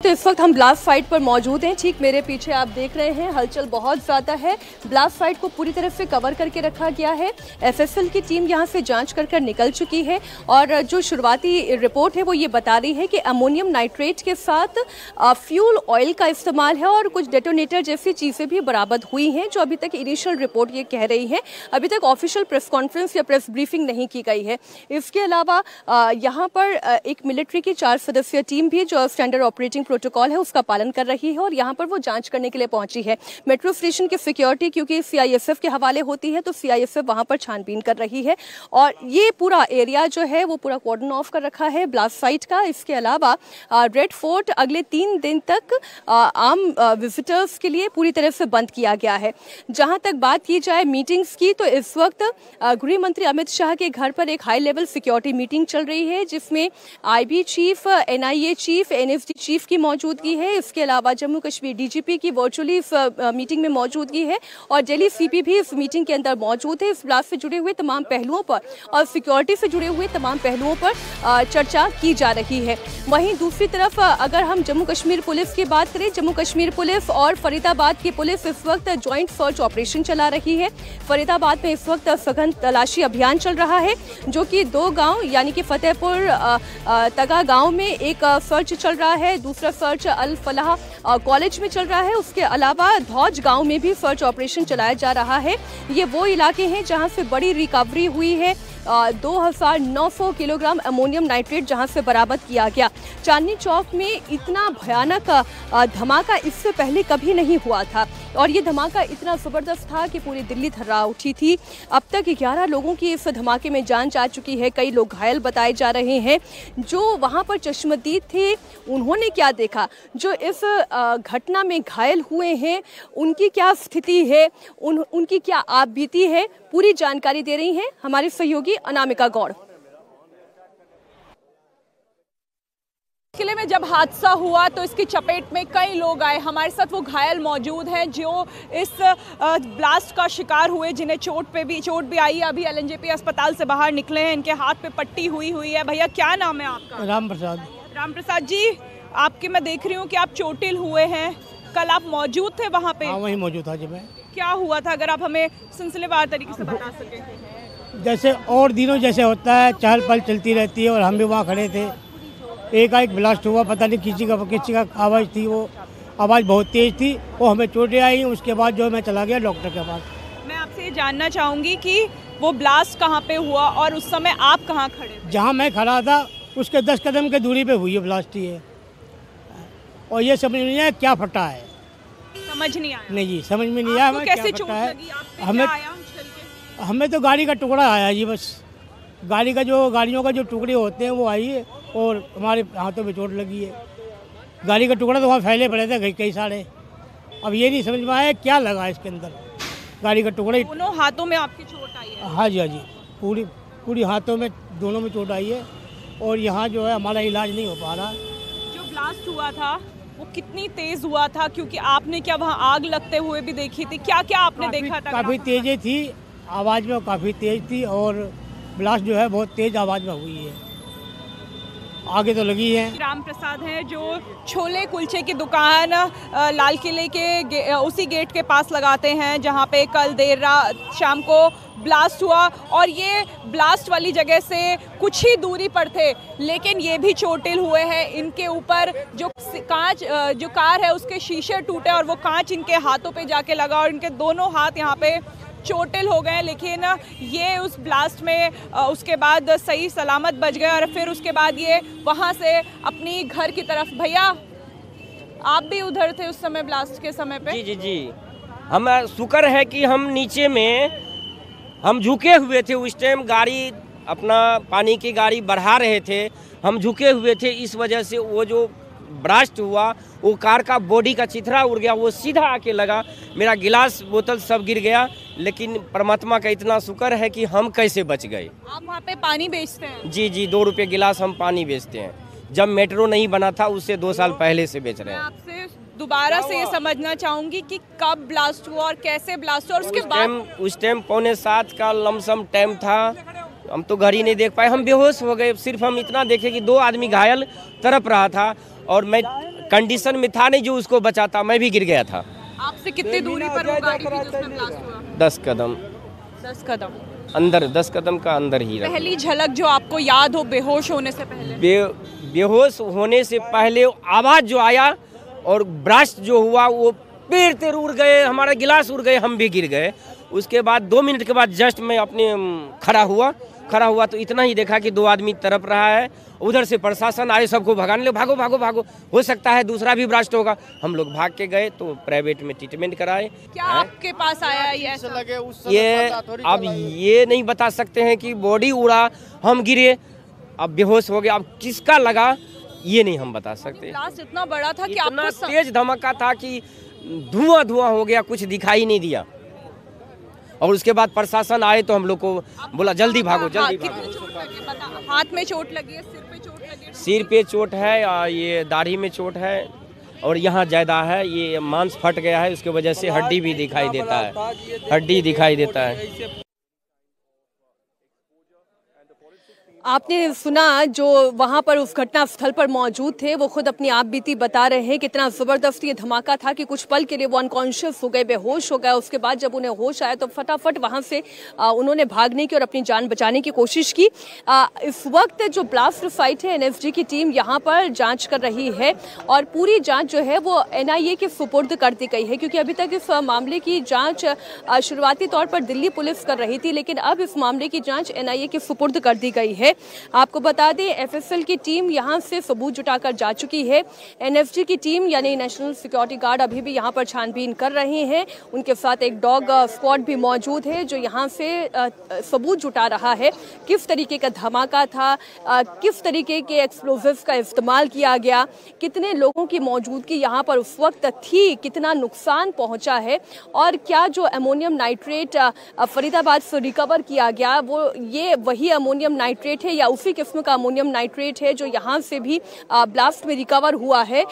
तो इस वक्त हम ब्लास्ट साइट पर मौजूद हैं। ठीक मेरे पीछे आप देख रहे हैं हलचल बहुत ज़्यादा है। ब्लास्ट साइट को पूरी तरह से कवर करके रखा गया है। एफएसएल की टीम यहां से जांच कर निकल चुकी है और जो शुरुआती रिपोर्ट है वो ये बता रही है कि अमोनियम नाइट्रेट के साथ फ्यूल ऑयल का इस्तेमाल है और कुछ डेटोनेटर जैसी चीज़ें भी बरामद हुई हैं, जो अभी तक इनिशियल रिपोर्ट ये कह रही है। अभी तक ऑफिशियल प्रेस कॉन्फ्रेंस या प्रेस ब्रीफिंग नहीं की गई है। इसके अलावा यहाँ पर एक मिलिट्री की 4 सदस्यीय टीम भी जो स्टैंडर्ड ऑपरेटिंग प्रोटोकॉल है उसका पालन कर रही है और यहाँ पर वो जांच करने के लिए पहुंची है। मेट्रो स्टेशन की सिक्योरिटी क्योंकि सीआईएसएफ के हवाले होती है तो सीआईएसएफ वहां पर छानबीन कर रही है और ये पूरा एरिया जो है वो पूरा कॉर्डन ऑफ कर रखा है ब्लास्ट साइट का। इसके अलावा रेड फोर्ट अगले 3 दिन तक आम विजिटर्स के लिए पूरी तरह से बंद किया गया है। जहां तक बात की जाए मीटिंग्स की तो इस वक्त गृह मंत्री अमित शाह के घर पर एक हाई लेवल सिक्योरिटी मीटिंग चल रही है जिसमें IB chief, NIA chief, NSD chief की मौजूदगी है। इसके अलावा जम्मू कश्मीर डीजीपी की वर्चुअली इस मीटिंग में मौजूदगी है और दिल्ली सीपी भी इस मीटिंग के अंदर मौजूद है। इस ब्लास्ट से जुड़े हुए तमाम पहलुओं पर और सिक्योरिटी से जुड़े हुए तमाम पहलुओं पर चर्चा की जा रही है। वहीं दूसरी तरफ अगर हम जम्मू कश्मीर पुलिस की बात करें, जम्मू कश्मीर पुलिस और फरीदाबाद की पुलिस इस वक्त ज्वाइंट सर्च ऑपरेशन चला रही है। फरीदाबाद में इस वक्त सघन तलाशी अभियान चल रहा है जो कि 2 गांव यानी कि फतेहपुर तगा गांव में एक सर्च चल रहा है, दूसरा सर्च अल फलाह कॉलेज में चल रहा है। उसके अलावा धौज गांव में भी सर्च ऑपरेशन चलाया जा रहा है। ये वो इलाके हैं जहां से बड़ी रिकवरी हुई है। 2900 किलोग्राम अमोनियम नाइट्रेट जहां से बरामद किया गया। चांदनी चौक में इतना भयानक धमाका इससे पहले कभी नहीं हुआ था और ये धमाका इतना ज़बरदस्त था कि पूरी दिल्ली थर्रा उठी थी। अब तक 11 लोगों की इस धमाके में जान जा चुकी है। कई लोग घायल बताए जा रहे हैं। जो वहाँ पर चश्मदीद थे उन्होंने क्या देखा, जो इस घटना में घायल हुए हैं उनकी क्या स्थिति है, उनकी क्या आप बीती है, पूरी जानकारी दे रही हैं हमारे सहयोगी अनामिका गौड़। किले में जब हादसा हुआ तो इसकी चपेट में कई लोग आए। हमारे साथ वो घायल मौजूद हैं जो इस ब्लास्ट का शिकार हुए, जिन्हें चोट भी आई है। अभी एलएनजेपी अस्पताल से बाहर निकले हैं, इनके हाथ पे पट्टी हुई है। भैया क्या नाम है आपका? राम प्रसाद। राम प्रसाद जी, आपके मैं देख रही हूँ कि आप चोटिल हुए हैं, कल आप मौजूद थे वहाँ पे? हाँ, वहीं मौजूद था। जब मैं क्या हुआ था अगर आप हमें सिलसिलेवार तरीके से बता सकें? जैसे और दिनों जैसे होता है, चहल पहल चलती रहती है और हम भी वहाँ खड़े थे। एक ब्लास्ट हुआ, पता नहीं किसी का आवाज़ थी, वो आवाज़ बहुत तेज़ थी, वो हमें चोटें आई। उसके बाद जो मैं चला गया डॉक्टर के पास। मैं आपसे ये जानना चाहूँगी कि वो ब्लास्ट कहाँ पे हुआ और उस समय आप कहाँ खड़े थे? जहाँ मैं खड़ा था उसके 10 कदम के दूरी पे हुई है ब्लास्ट ये, और ये समझ नहीं आया क्या फटा है। समझ नहीं आया? नहीं जी, समझ में नहीं आया हमें कैसे क्या चोट फटा है। लगी? हमें तो गाड़ी का टुकड़ा आया जी, बस गाड़ियों का जो टुकड़े होते हैं वो आई है और हमारे हाथों में चोट लगी है। गाड़ी का टुकड़ा तो वहाँ फैले पड़े थे कई सारे। अब ये नहीं समझ में आया क्या लगा इसके अंदर। गाड़ी का टुकड़ा दोनों हाथों में आपकी चोट आई है? हाँ जी, पूरी हाथों में, दोनों में चोट आई है और यहाँ जो है हमारा इलाज नहीं हो पा रहा। जो ब्लास्ट हुआ था वो कितनी तेज हुआ था, क्योंकि आपने क्या वहाँ आग लगते हुए भी देखी थी? क्या क्या आपने देखा था? काफ़ी तेज़ थी आवाज़ में, काफ़ी तेज़ थी और ब्लास्ट जो है बहुत तेज़ आवाज़ में हुई है। आगे तो लगी है। राम प्रसाद हैं जो छोले कुलचे की दुकान लाल किले के उसी गेट के पास लगाते हैं जहां पे कल देर रात शाम को ब्लास्ट हुआ और ये ब्लास्ट वाली जगह से कुछ ही दूरी पर थे, लेकिन ये भी चोटिल हुए हैं। इनके ऊपर जो कांच, जो कार है उसके शीशे टूटे और वो कांच इनके हाथों पे जाके लगा और इनके दोनों हाथ यहाँ पे चोटिल हो गए। लेकिन ये उस ब्लास्ट में उसके बाद सही सलामत बच गए और फिर उसके बाद ये वहाँ से अपनी घर की तरफ। भैया आप भी उधर थे उस समय ब्लास्ट के समय पे? जी, हम शुक्र है कि हम नीचे में हम झुके हुए थे उस टाइम। गाड़ी अपना पानी की गाड़ी बढ़ा रहे थे, हम झुके हुए थे, इस वजह से वो जो ब्लास्ट हुआ वो कार का बॉडी का चिथरा उड़ गया, वो सीधा आके लगा। मेरा गिलास बोतल सब गिर गया, लेकिन परमात्मा का इतना शुक्र है कि हम कैसे बच गए। आप वहाँ पे पानी बेचते हैं? जी, 2 रुपये गिलास हम पानी बेचते हैं। जब मेट्रो नहीं बना था उससे 2 साल पहले से बेच रहे हैं। आपसे दोबारा से ये समझना चाहूंगी कि कब ब्लास्ट हुआ और कैसे ब्लास्ट हुआ और उसके बाद? उस टाइम 6:45 का लमसम टाइम था। हम तो घड़ी नहीं देख पाए, हम बेहोश हो गए। सिर्फ हम इतना देखे कि 2 आदमी घायल तड़प रहा था और मैं कंडीशन में था नहीं जो उसको बचाता, मैं भी गिर गया था। आपसे कितनी दूरी पर वो गाड़ी थी जिसमें ब्लास्ट हुआ? 10 कदम 10 कदम अंदर, 10 कदम का अंदर ही रहा। पहली झलक जो आपको याद हो बेहोश होने से पहले? बेहोश होने से पहले आवाज जो आया और ब्लास्ट जो हुआ, वो पेड़ तेड़ उड़ गए, हमारा गिलास उड़ गए, हम भी गिर गए। उसके बाद 2 मिनट के बाद जस्ट मैं अपने खड़ा हुआ तो इतना ही देखा कि 2 आदमी तरफ रहा है। उधर से प्रशासन आए, सबको भगाने लगे, भागो भागो भागो, हो सकता है दूसरा भी ब्लास्ट होगा। हम लोग भाग के गए तो प्राइवेट में ट्रीटमेंट कराए। क्या आपके पास आया ये अब ये नहीं बता सकते हैं कि बॉडी उड़ा, हम गिरे, अब बेहोश हो गया, अब किसका लगा ये नहीं हम बता सकते। ब्लास्ट इतना बड़ा था कि इतना आपको तेज धमाका था कि धुआं हो गया, कुछ दिखाई नहीं दिया। और उसके बाद प्रशासन आए तो हम लोग को बोला जल्दी भागो, जल्दी भागो। कितनी चोट लगी बता? हाथ में चोट लगी है, सिर पे चोट लगी है? सिर पे चोट है, ये दाढ़ी में चोट है और यहाँ ज़्यादा है, ये मांस फट गया है, उसकी वजह से हड्डी भी दिखाई देता है, हड्डी दिखाई देता है। आपने सुना जो वहां पर उस घटना स्थल पर मौजूद थे, वो खुद अपनी आप बीती बता रहे हैं कितना जबरदस्त ये धमाका था कि कुछ पल के लिए वो अनकॉन्शियस हो गए, बेहोश हो गए। उसके बाद जब उन्हें होश आया तो फटाफट वहां से उन्होंने भागने की और अपनी जान बचाने की कोशिश की। इस वक्त जो ब्लास्ट साइट है, एनएसजी की टीम यहाँ पर जांच कर रही है और पूरी जांच जो है वो एनआईए के सुपुर्द कर दी गई है, क्योंकि अभी तक इस मामले की जांच शुरुआती तौर पर दिल्ली पुलिस कर रही थी, लेकिन अब इस मामले की जांच एनआईए के सुपुर्द कर दी गई है। आपको बता दें एफएसएल की टीम यहां से सबूत जुटाकर जा चुकी है। एनएफजी की टीम यानी नेशनल सिक्योरिटी गार्ड अभी भी यहां पर छानबीन कर रहे हैं। उनके साथ एक डॉग स्क्वाड भी मौजूद है जो यहां से सबूत जुटा रहा है, किस तरीके का धमाका था, किस तरीके के एक्सप्लोजिव्स का इस्तेमाल किया गया, कितने लोगों की मौजूदगी यहां पर उस वक्त थी, कितना नुकसान पहुंचा है और क्या जो अमोनियम नाइट्रेट फरीदाबाद से रिकवर किया गया वो ये वही अमोनियम नाइट्रेट है या उसी किस्म का अमोनियम नाइट्रेट है जो यहाँ से भी ब्लास्ट में रिकवर हुआ है।